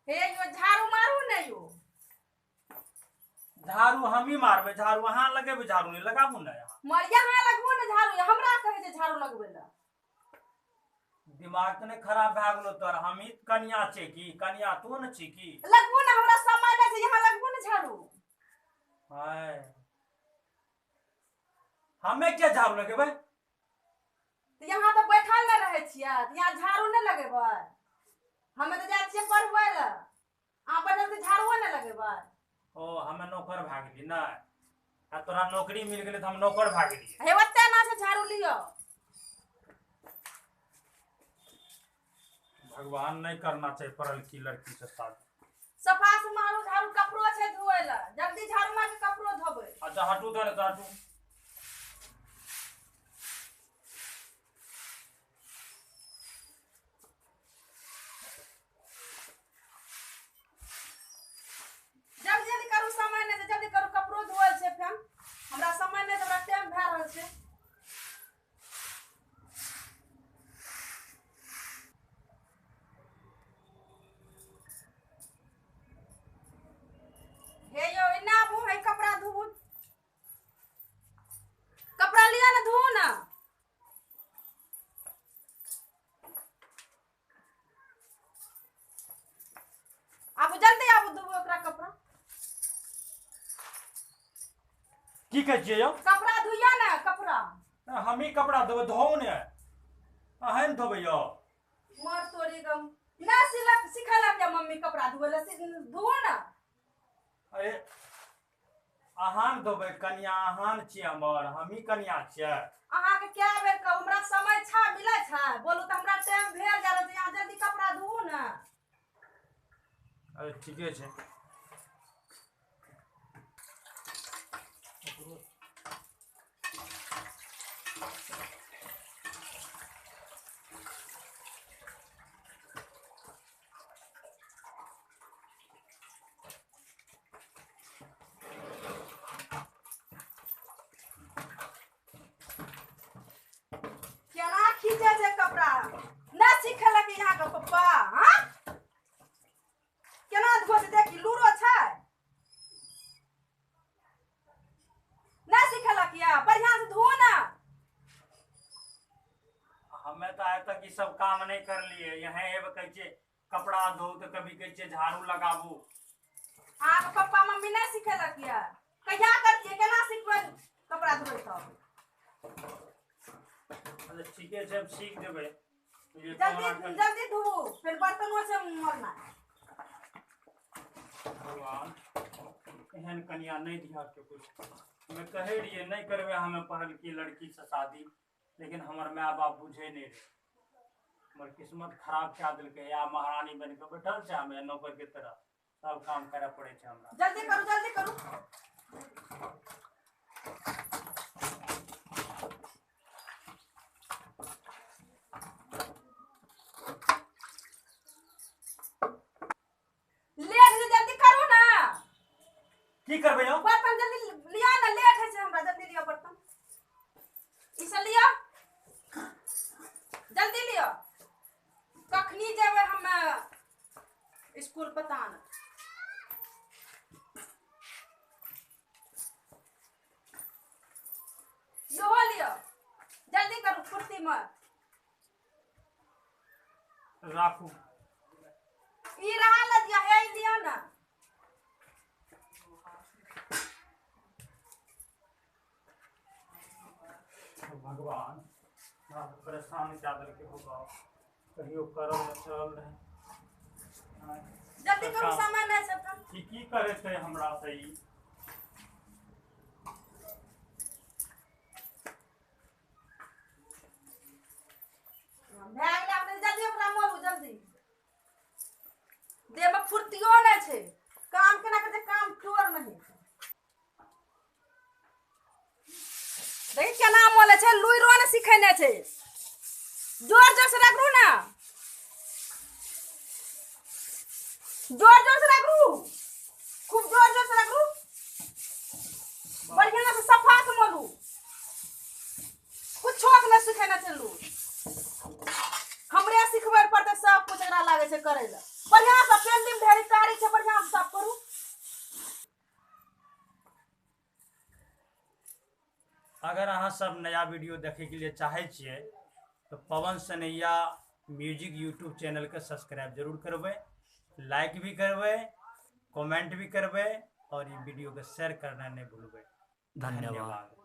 हे यो झाड़ू मारू ने यो। झाड़ू हम ही मारबे, झाड़ू अहाँ लगेबे, झाड़ू नहीं लगाबू ना यहाँ। मर यहाँ लगबो ने झाड़ू, हमरा कहे जे झाड़ू लगबे ला। दिमाग तो नहीं खराब भए गेलो तोर, हम ही कनिया छे की, कनिया तू न छी की। लगबो ने, हमरा समय नै छै, यहाँ लगबो ने झाड़ू। हाय हमें क्या झाड़ू लगेबे? तो यहाँ तो बैठल न रहे छियै, तो यहाँ झाड़ू नहीं लगेबै। हमें तो जाय छियै पढ़बै ला, अहाँ बैठल के झाड़ू नहीं लगेबै। ओ हमें नौकर भए गेली ना, आ तोरा नौकरी मिल गेलै तो हम नौकर भए गेली। हे ओते ना से झाड़ू लियो। भगवान नहीं करना चाहिए पढ़ल की लड़की से शादी। सफा से मारू झाड़ू, कपड़ो छै धोए ला, जल्दी झाड़ू मार के कपड़ो धोबै। अच्छा हटू दे रे, हटू। जल्दी जल्दी करू, समय नहीं छै, जल्दी करू, कपड़ो धोए छै फेन। हमरा समय नहीं छै, हमरा टाइम भए रहल छै। हे यो इना आबू, है कपड़ा धोऊ, कपड़ा लिया ना धोऊ ना। आबू जल्दी आबू, धोऊ ओकरा कपड़ा। की कह छियै यौ? कपड़ा धुइया ना, कपड़ा। हम ही कपड़ा धोबे, धोऊ ने अहें न धोबे यौ। मर तोरी गम ना, सिलक सिखला क्या मम्मी कपड़ा धोए ला, धोऊ ना। अरे अहाँ न धोबे, कनिया अहाँ न छियै हमर, हम ही कनिया छियै। अहाँ के क्या बेर कहू, हमरा समय छै मिले छै, बोलू त हमरा टाइम भेल जा रहल छै, यहाँ जल्दी कपड़ा धोऊ ना। अरे ठीके छै। केना खींचे छै कपड़ा, ना सिखलक यहाँ के पप्पा। हां केना धो छै, देखी लूरो छै, ना सिखलक या, बढ़िया से धो ना। हमें तो आज तक ये सब काम नहीं कर लिए, यहाँ एब कहै छै कपड़ा धो तो कभी कहै छै झाड़ू लगाबू। अहाँ के पप्पा मम्मी नहीं सिखलक या, कहिया करतिए, केना सिखबै कपड़ा धोए तब। अरे ठीके छै, अब सीख देबै। ये जल्दी कोना कर- जल्दी धोऊ, फिर बर्तनों से मरना। भगवान एहन कनिया नहीं दिया के कुछ। हमें कहे रहिए नहीं करबे हमें पढ़ल की लड़की से शादी, लेकिन हमर माय बाप बुझे नहीं रहे। हमर किस्मत खराब क्या दिलके, या महारानी बन के बैठल छै, हमें नौकर के तरह सब काम करे पड़े छै हमरा। जल्दी करू, जल्दी करू। लेट है, जल्दी करू ना। की करबे यौ? बर्तन जल्दी लिया ना, लेट है से हमरा, जल्दी लियो बर्तन, इसे लियो, जल्दी लियो। कखनी जेबै हम स्कूल पता न। इहो लियो, जल्दी करू, फुर्ती में। राखू। ई रहा ल दिया, हे लियो ना। भगवान परेशान क्या दिलके होगा, कहियो करल चल रहे। जल्दी करू, समय नहीं छै तब। की करे छै हमरा से ई? भए गेलै, अपने जल्दी ओकरा मोलू, जल्दी। देह में फुर्तियो नहीं छै, काम केना करते, काम चोर नहीं। देखी केना मोले छै, लुइरो ने सिखेने छै। जोर जोर से रगड़ू ना, जोर जोर से रगड़ू, खूब जोर जोर से रगड़ू, बढ़िया से सफा से मोलू, कुछ सिखेने चलू, हमरे सिखबै पड़तै। के सब कुछ एकरा लागे छै करे ला। बढ़िया से पेंटिंग ढेरी कारी छै, बढ़िया से साफ करू। अगर अहाँ सब नया वीडियो देखे के लिए चाहे छिए तो पवन सनैया म्यूजिक यूट्यूब चैनल के सब्सक्राइब जरूर करबै, लाइक भी करबै, कमेंट भी करबै और ये वीडियो के शेयर करना नहीं भूलबै। धन्यवाद।